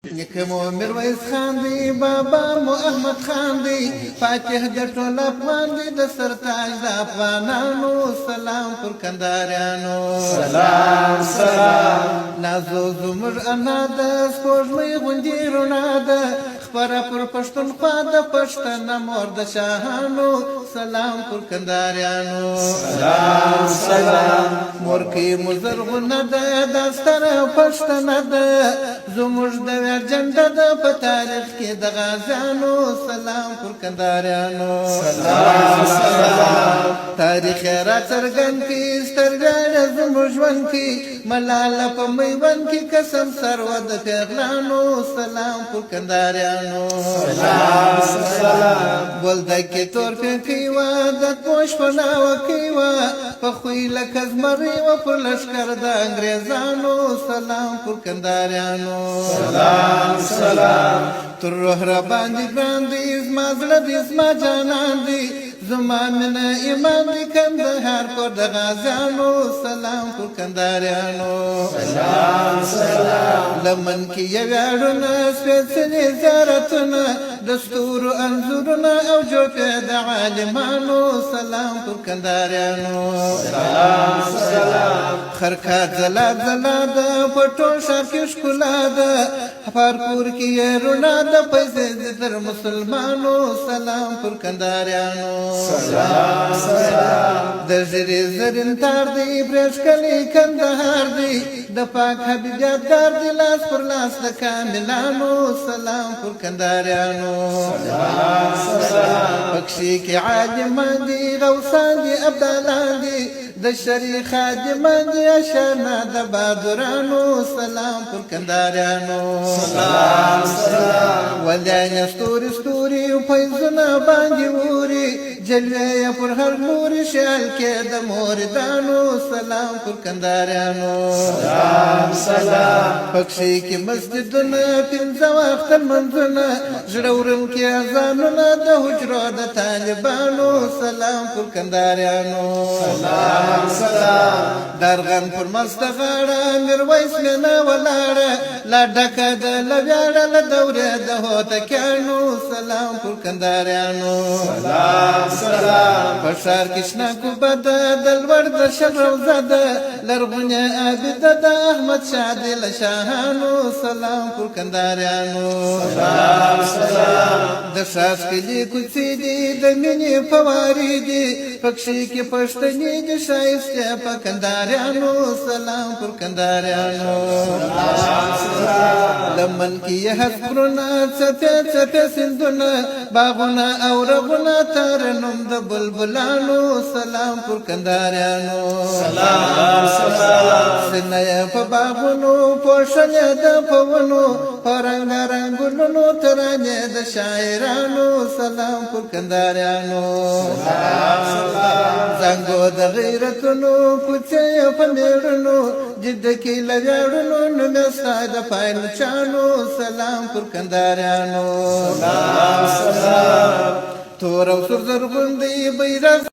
نیکه مو میرویس خان دی بابا مو احمد خان دی فاتح د ټول افغان دی د سرتاج د افغانانو سلام پر کنداریانو سلام سلام نازو زمر انا د سپوږمۍ غوندې رڼا ده خپره پر پښتونخوا د پښتنه مور د شاهانو سلام پر کنداریانو سلام سلام مور کې مو زرغونه ده دا ستره پښتنه ده زموږ د جنډه د په تاریخ کې د غازیانو سلام پر کنداریانو سلام سلام تاریخ را څرګند کې سترګې زموږ ژوند کې ملاله په میوند کې قسم سرود پیغلانو سلام پر کنداریانو سلام سلام بولده کې تور کې وا د پوش پناو کې وا په خوې لکه زمری و پر لشکر د انګريزانو سلام پر کنداریانو سلام سلام تر روح را باندې باندې زما زړه دې زما جانان دې زما مینه ایمان دې کندهار پر د غازیانو سلام پر کنداریانو سلام سلام لمن کې یو ویاړونه سپېڅلي زیارتونه د ستورو انځورونه او جوپې د عالمانو سلام پر کنداریانو سلام سلام خرکا ځلا ځلا ده په ټول ښار کې ښکلا ده پارکور کې یې رڼا ده پیسې تر مسلمانو سلام پر کنداریانو سلام سلام د زړې زرین تار دی برېښکلي کندهار دی د پاک حبیب یادګار دی لاس پر لاس د کاملانو سلام پر کنداریانو سلام سلام پکښې کې عالمان دي غوثان دي ابدالان دي د شریع خادمان دي اشنا د بادرانو سلام پر کنداریانو سلام سلام ولیان ستوري ستوري فیضونه باندې اوري جلوه پر هر لوري شال کې د موردانو سلام پر کنداریانو سلام سلام پکښې کې مسجدونه پنځه وخت لمونځونه زړه وړونکي اذانونه د حجرو د طالبانو سلام پر کنداریانو سلام سلام درغن پر مست غاړه میرویس مینه ولاړه لا ډکه د لویاړه له دورې د هوتکیانو سلام پر کنداریانو سلام سلام په ښار کې شنه کوبه ده د لوړ د شل روضه ده لرغونې عابده د احمد شاه د له شاهانو سلام پر کنداریانو سلام سلام د ښاس کلي کوڅې دي د مینې فوارې دي پکښې کې پښتنې دي ښایستې په کنداریانو سلام پر کنداریانو لمن کې یې حسبرونه څپې څپې سیندونه باغونه او رغونه ترنم د بلبلانو سلام پر کنداریانو سلام سلام سینه یې په باغونو پوښلې د پونو په رنګارنګ ګلونو ترانې د شاعرانو سلام پر کنداریانو زنګو د غیرتونو کوڅې په میړونو جده کې له ویاړونو نومې ستا د پایلوچانو سلام پر کنداریانو سلام سلام تور او سور زرغون دی بیرغ